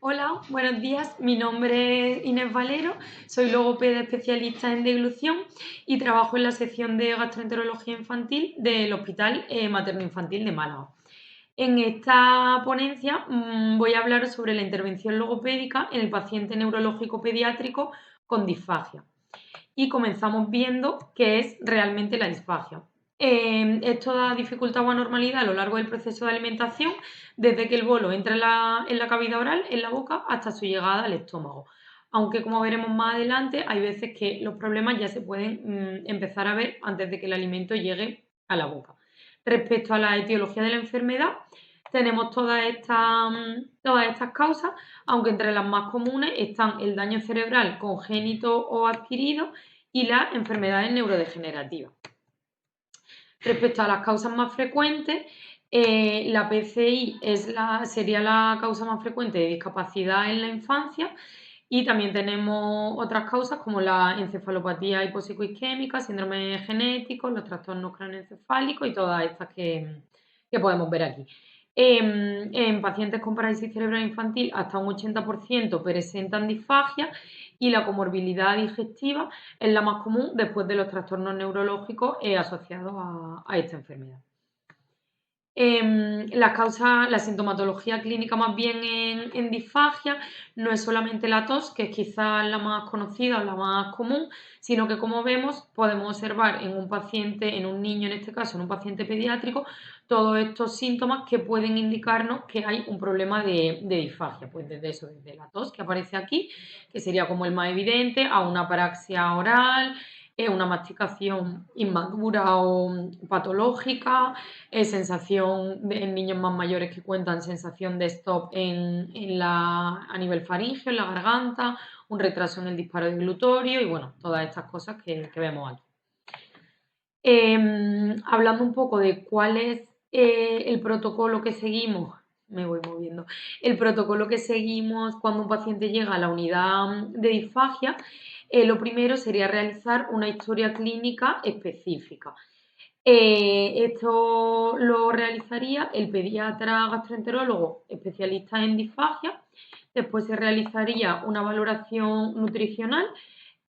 Hola, buenos días. Mi nombre es Inés Valero, soy logopeda especialista en deglución y trabajo en la sección de gastroenterología infantil del Hospital Materno-Infantil de Málaga. En esta ponencia voy a hablar sobre la intervención logopédica en el paciente neurológico pediátrico con disfagia. Y comenzamos viendo qué es realmente la disfagia. Esto da dificultad o anormalidad a lo largo del proceso de alimentación, desde que el bolo entra en la cavidad oral, en la boca, hasta su llegada al estómago. Aunque, como veremos más adelante, hay veces que los problemas ya se pueden empezar a ver antes de que el alimento llegue a la boca. Respecto a la etiología de la enfermedad, tenemos todas estas causas, aunque entre las más comunes están el daño cerebral congénito o adquirido y las enfermedades neurodegenerativas. Respecto a las causas más frecuentes, la PCI sería la causa más frecuente de discapacidad en la infancia, y también tenemos otras causas como la encefalopatía hipopsicoisquémica, síndrome genético, los trastornos craneoencefálicos y todas estas que podemos ver aquí. En pacientes con parálisis cerebral infantil, hasta un 80% presentan disfagia, y la comorbilidad digestiva es la más común después de los trastornos neurológicos asociados a esta enfermedad. La sintomatología clínica más bien en disfagia no es solamente la tos, que es quizás la más conocida o la más común, sino que, como vemos, podemos observar en un paciente, en un niño en este caso, en un paciente pediátrico, todos estos síntomas que pueden indicarnos que hay un problema de disfagia. Pues desde la tos que aparece aquí, que sería como el más evidente, a una apraxia oral, una masticación inmadura o patológica, sensación en niños más mayores que cuentan sensación de stop a nivel faríngeo, en la garganta, un retraso en el disparo deglutorio y bueno, todas estas cosas que vemos aquí. Hablando un poco de cuál es el protocolo que seguimos, me voy moviendo, el protocolo que seguimos cuando un paciente llega a la unidad de disfagia, lo primero sería realizar una historia clínica específica. Esto lo realizaría el pediatra gastroenterólogo especialista en disfagia. Después se realizaría una valoración nutricional,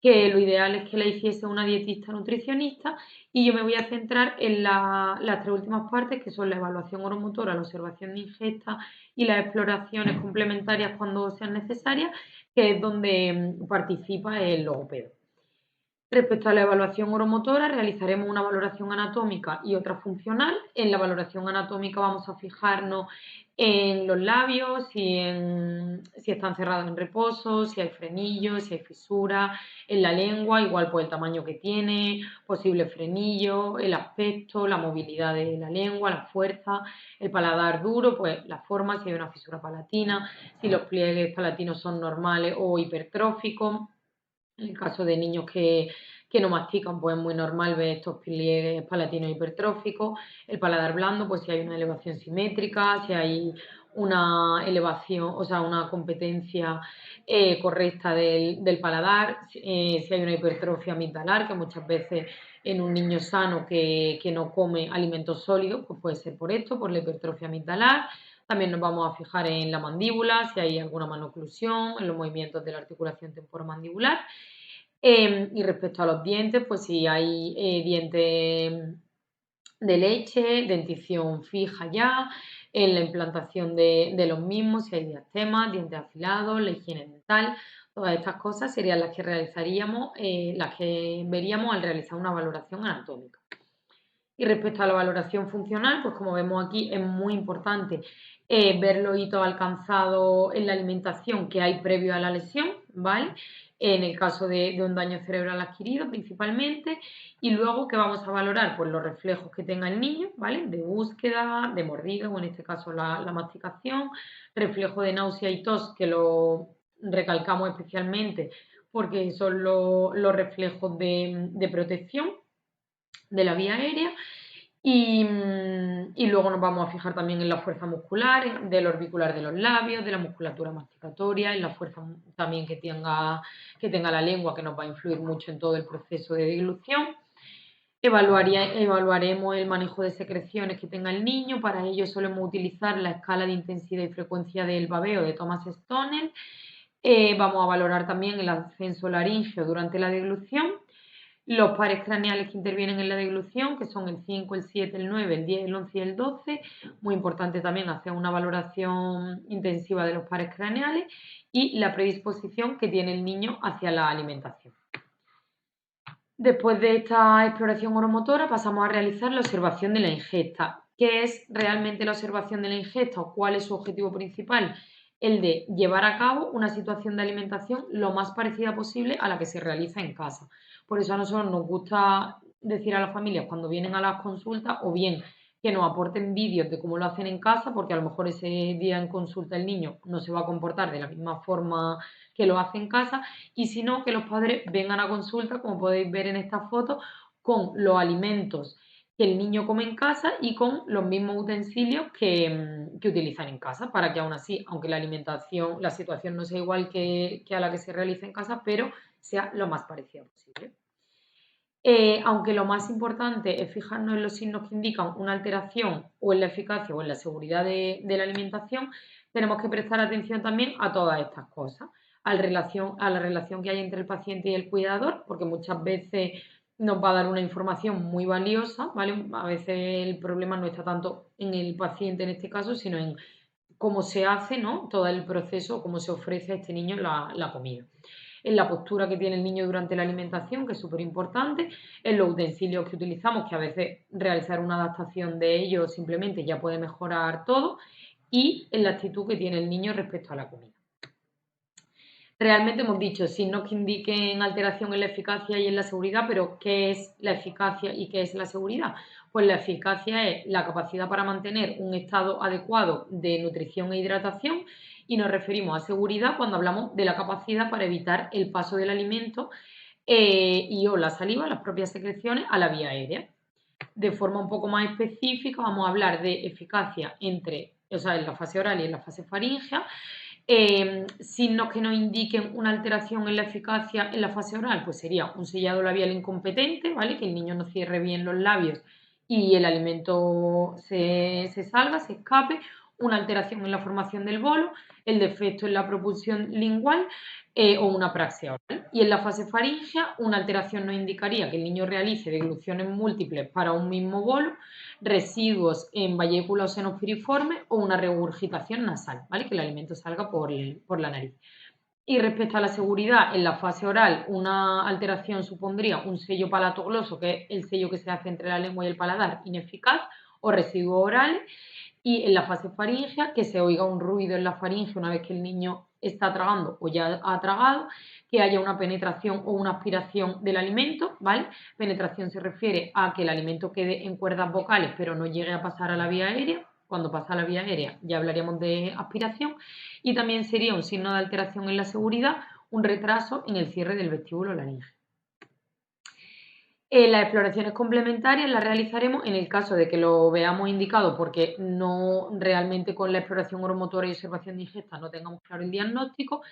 que lo ideal es que la hiciese una dietista nutricionista, y yo me voy a centrar en las tres últimas partes, que son la evaluación oromotora, la observación de ingesta y las exploraciones complementarias cuando sean necesarias, que es donde participa el logopeda. Respecto a la evaluación oromotora, realizaremos una valoración anatómica y otra funcional. En la valoración anatómica vamos a fijarnos en los labios, si están cerrados en reposo, si hay frenillos, si hay fisuras, en la lengua, igual pues el tamaño que tiene, posible frenillo, el aspecto, la movilidad de la lengua, la fuerza, el paladar duro, pues la forma, si hay una fisura palatina, si los pliegues palatinos son normales o hipertróficos. En el caso de niños que no mastican, pues es muy normal ver estos pliegues palatinos hipertróficos. El paladar blando, pues si hay una elevación simétrica, si hay una elevación, o sea, una competencia correcta del paladar, si hay una hipertrofia amigdalar, que muchas veces en un niño sano que no come alimentos sólidos, pues puede ser por esto, por la hipertrofia amigdalar. También nos vamos a fijar en la mandíbula, si hay alguna maloclusión, en los movimientos de la articulación temporomandibular. Y respecto a los dientes, pues si hay dientes de leche, dentición fija ya, en la implantación de los mismos, si hay diastemas, dientes afilados, la higiene dental, todas estas cosas serían las que realizaríamos, las que veríamos al realizar una valoración anatómica. Y respecto a la valoración funcional, pues como vemos aquí, es muy importante ver los hitos alcanzados en la alimentación que hay previo a la lesión, ¿vale? En el caso de un daño cerebral adquirido principalmente, y luego que vamos a valorar pues los reflejos que tenga el niño, ¿vale? De búsqueda, de mordida, o en este caso la masticación, reflejo de náusea y tos, que lo recalcamos especialmente porque son los reflejos de protección de la vía aérea. Y luego nos vamos a fijar también en la fuerza muscular, del orbicular de los labios, de la musculatura masticatoria, en la fuerza también que tenga la lengua, que nos va a influir mucho en todo el proceso de deglución. Evaluaremos el manejo de secreciones que tenga el niño. Para ello solemos utilizar la escala de intensidad y frecuencia del babeo de Thomas Stonell. Vamos a valorar también el ascenso laríngeo durante la deglución, los pares craneales que intervienen en la deglución, que son el 5, el 7, el 9, el 10, el 11 y el 12. Muy importante también hacer una valoración intensiva de los pares craneales y la predisposición que tiene el niño hacia la alimentación. Después de esta exploración oromotora pasamos a realizar la observación de la ingesta. ¿Qué es realmente la observación de la ingesta o cuál es su objetivo principal? El de llevar a cabo una situación de alimentación lo más parecida posible a la que se realiza en casa. Por eso a nosotros nos gusta decir a las familias cuando vienen a las consultas o bien que nos aporten vídeos de cómo lo hacen en casa, porque a lo mejor ese día en consulta el niño no se va a comportar de la misma forma que lo hace en casa, y si no, que los padres vengan a consulta, como podéis ver en esta foto, con los alimentos que el niño come en casa y con los mismos utensilios que utilizan en casa, para que aún así, aunque la alimentación, la situación no sea igual que a la que se realiza en casa, pero sea lo más parecida posible. Aunque lo más importante es fijarnos en los signos que indican una alteración o en la eficacia o en la seguridad de la alimentación, tenemos que prestar atención también a todas estas cosas, a la relación que hay entre el paciente y el cuidador, porque muchas veces nos va a dar una información muy valiosa, ¿vale? A veces el problema no está tanto en el paciente en este caso, sino en cómo se hace, ¿no? Todo el proceso, cómo se ofrece a este niño la comida, en la postura que tiene el niño durante la alimentación, que es súper importante, en los utensilios que utilizamos, que a veces realizar una adaptación de ellos simplemente ya puede mejorar todo, y en la actitud que tiene el niño respecto a la comida. Realmente hemos dicho signos que indiquen alteración en la eficacia y en la seguridad, pero ¿qué es la eficacia y qué es la seguridad? Pues la eficacia es la capacidad para mantener un estado adecuado de nutrición e hidratación, y nos referimos a seguridad cuando hablamos de la capacidad para evitar el paso del alimento y o la saliva, las propias secreciones, a la vía aérea. De forma un poco más específica vamos a hablar de eficacia en la fase oral y en la fase faríngea. Signos que nos indiquen una alteración en la eficacia en la fase oral, pues sería un sellado labial incompetente, ¿vale? Que el niño no cierre bien los labios y el alimento se salga, se escape, una alteración en la formación del bolo, el defecto en la propulsión lingual o una praxia oral. Y en la fase faríngea, una alteración nos indicaría que el niño realice degluciones múltiples para un mismo bolo, residuos en vallécula o senos piriformes o una regurgitación nasal, ¿vale? Que el alimento salga por la nariz. Y respecto a la seguridad, en la fase oral, una alteración supondría un sello palatogloso, que es el sello que se hace entre la lengua y el paladar, ineficaz, o residuos orales. Y en la fase faríngea, que se oiga un ruido en la faringe una vez que el niño está tragando o ya ha tragado, que haya una penetración o una aspiración del alimento, ¿vale? Penetración se refiere a que el alimento quede en cuerdas vocales pero no llegue a pasar a la vía aérea. Cuando pasa a la vía aérea ya hablaríamos de aspiración, y también sería un signo de alteración en la seguridad, un retraso en el cierre del vestíbulo laríngeo. Las exploraciones complementarias las realizaremos en el caso de que lo veamos indicado, porque no realmente con la exploración oromotora y observación de ingesta no tengamos claro el diagnóstico,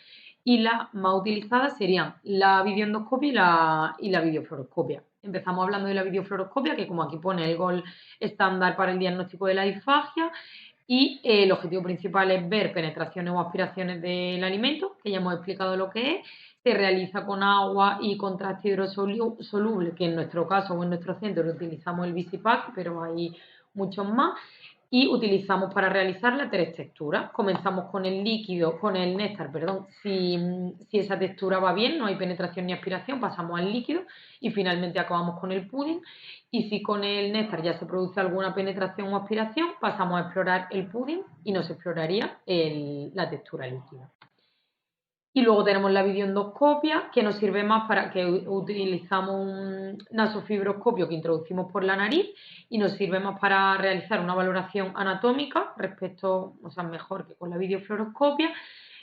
y las más utilizadas serían la videoendoscopia y la videofluoroscopia. Empezamos hablando de la videofluoroscopia, que como aquí pone el gol estándar para el diagnóstico de la disfagia, y el objetivo principal es ver penetraciones o aspiraciones del alimento, que ya hemos explicado lo que es. Se realiza con agua y contraste hidrosoluble, que en nuestro caso o en nuestro centro utilizamos el Visipac, pero hay muchos más. Y utilizamos para realizarla 3 texturas. Comenzamos con el líquido, con el néctar, perdón. Si esa textura va bien, no hay penetración ni aspiración, pasamos al líquido y finalmente acabamos con el pudding. Y si con el néctar ya se produce alguna penetración o aspiración, pasamos a explorar el pudding y nos exploraría la textura líquida. Y luego tenemos la videoendoscopia, que nos sirve más para que utilizamos un nasofibroscopio que introducimos por la nariz y nos sirve más para realizar una valoración anatómica respecto, o sea, mejor que con la videofluoroscopia.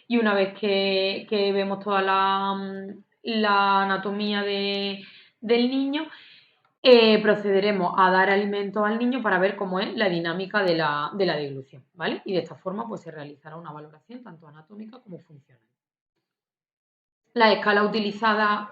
Y una vez que vemos toda la anatomía del niño, procederemos a dar alimentos al niño para ver cómo es la dinámica de la deglución, ¿vale? Y de esta forma pues se realizará una valoración tanto anatómica como funcional. Las escalas utilizadas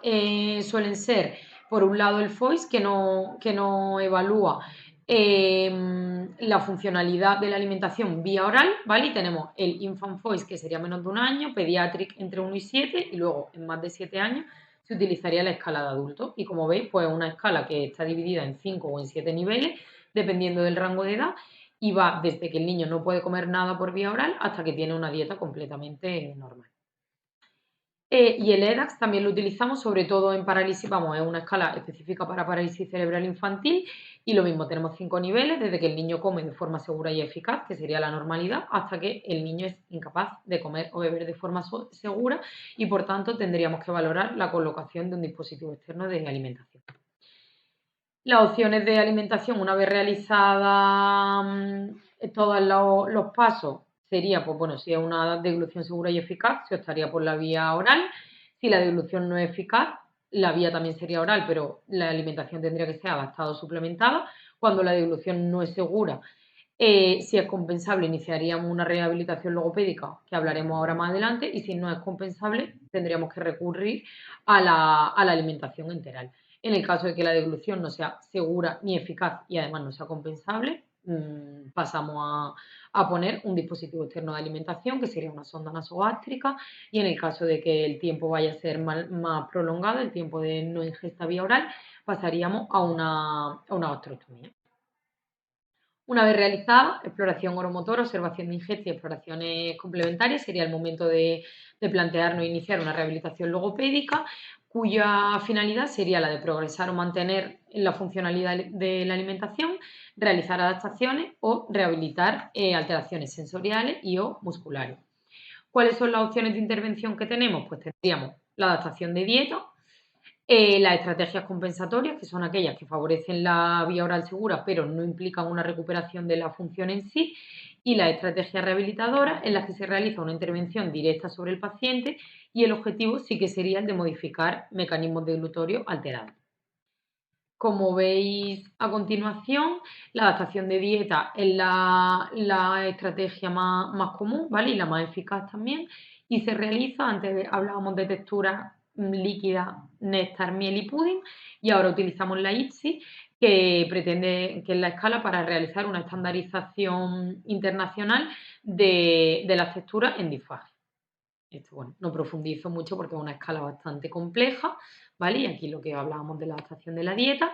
suelen ser por un lado el FOIS, que no evalúa la funcionalidad de la alimentación vía oral, ¿vale? Y tenemos el Infant FOIS, que sería menos de un año, Pediatric entre 1 y 7, y luego en más de 7 años se utilizaría la escala de adultos. Y como veis, pues es una escala que está dividida en 5 o en 7 niveles, dependiendo del rango de edad, y va desde que el niño no puede comer nada por vía oral hasta que tiene una dieta completamente normal. Y el EDAX también lo utilizamos sobre todo en parálisis, vamos, es una escala específica para parálisis cerebral infantil y lo mismo, tenemos 5 niveles, desde que el niño come de forma segura y eficaz, que sería la normalidad, hasta que el niño es incapaz de comer o beber de forma segura y por tanto tendríamos que valorar la colocación de un dispositivo externo de alimentación. Las opciones de alimentación, una vez realizada todos los pasos, sería, pues bueno, si es una deglución segura y eficaz, se optaría por la vía oral. Si la deglución no es eficaz, la vía también sería oral, pero la alimentación tendría que ser adaptada o suplementada. Cuando la deglución no es segura, si es compensable, iniciaríamos una rehabilitación logopédica, que hablaremos ahora más adelante, y si no es compensable, tendríamos que recurrir a la alimentación enteral. En el caso de que la deglución no sea segura ni eficaz y además no sea compensable, pasamos a poner un dispositivo externo de alimentación, que sería una sonda nasogástrica, y en el caso de que el tiempo vaya a ser más prolongado, el tiempo de no ingesta vía oral, pasaríamos a una gastrostomía. Una vez realizada, exploración oromotora, observación de ingesta y exploraciones complementarias, sería el momento de plantearnos iniciar una rehabilitación logopédica, cuya finalidad sería la de progresar o mantener la funcionalidad de la alimentación, realizar adaptaciones o rehabilitar alteraciones sensoriales y o musculares. ¿Cuáles son las opciones de intervención que tenemos? Pues tendríamos la adaptación de dieta, las estrategias compensatorias, que son aquellas que favorecen la vía oral segura, pero no implican una recuperación de la función en sí, y las estrategias rehabilitadoras, en las que se realiza una intervención directa sobre el paciente y el objetivo sí que sería el de modificar mecanismos deglutorios alterados. Como veis a continuación, la adaptación de dieta es la estrategia más común, ¿vale? Y la más eficaz también. Y se realiza, antes hablábamos de textura líquida, néctar, miel y pudding, y ahora utilizamos la IPSI, que es la escala para realizar una estandarización internacional de las texturas en disfagia. Esto, bueno, no profundizo mucho porque es una escala bastante compleja, ¿vale? Y aquí lo que hablábamos de la adaptación de la dieta.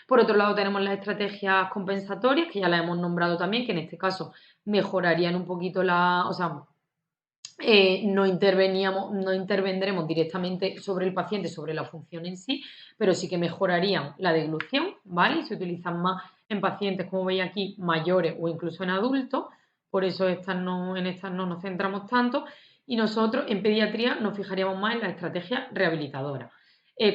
Por otro lado, tenemos las estrategias compensatorias, que ya las hemos nombrado también, que en este caso mejorarían un poquito o sea, no intervendremos directamente sobre el paciente, sobre la función en sí, pero sí que mejorarían la deglución, ¿vale? Y se utilizan más en pacientes, como veis aquí, mayores o incluso en adultos, por eso en estas no nos centramos tanto, y nosotros en pediatría nos fijaríamos más en la estrategia rehabilitadora.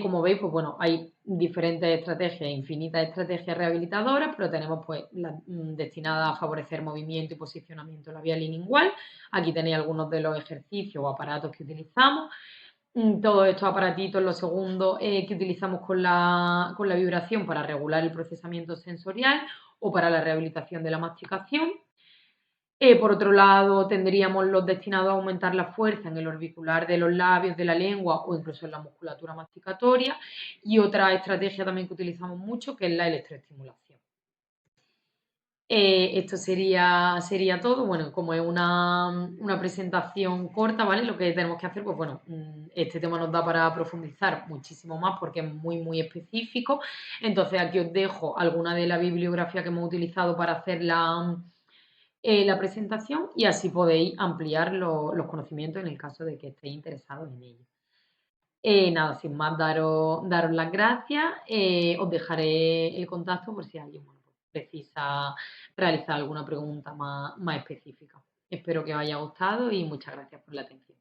Como veis, pues bueno, hay diferentes estrategias, infinitas estrategias rehabilitadoras, pero tenemos pues destinadas a favorecer movimiento y posicionamiento labial y lingual. Aquí tenéis algunos de los ejercicios o aparatos que utilizamos. Todos estos aparatitos, los segundos que utilizamos con la vibración para regular el procesamiento sensorial o para la rehabilitación de la masticación. Por otro lado, tendríamos los destinados a aumentar la fuerza en el orbicular de los labios, de la lengua o incluso en la musculatura masticatoria. Y otra estrategia también que utilizamos mucho, que es la electroestimulación. Esto sería todo. Bueno, como es una presentación corta, ¿vale? Lo que tenemos que hacer, pues bueno, este tema nos da para profundizar muchísimo más porque es muy, muy específico. Entonces aquí os dejo alguna de la bibliografía que hemos utilizado para hacer la presentación y así podéis ampliar los conocimientos en el caso de que estéis interesados en ello. Nada, sin más, daros las gracias. Os dejaré el contacto por si alguien bueno, pues, precisa realizar alguna pregunta más específica. Espero que os haya gustado y muchas gracias por la atención.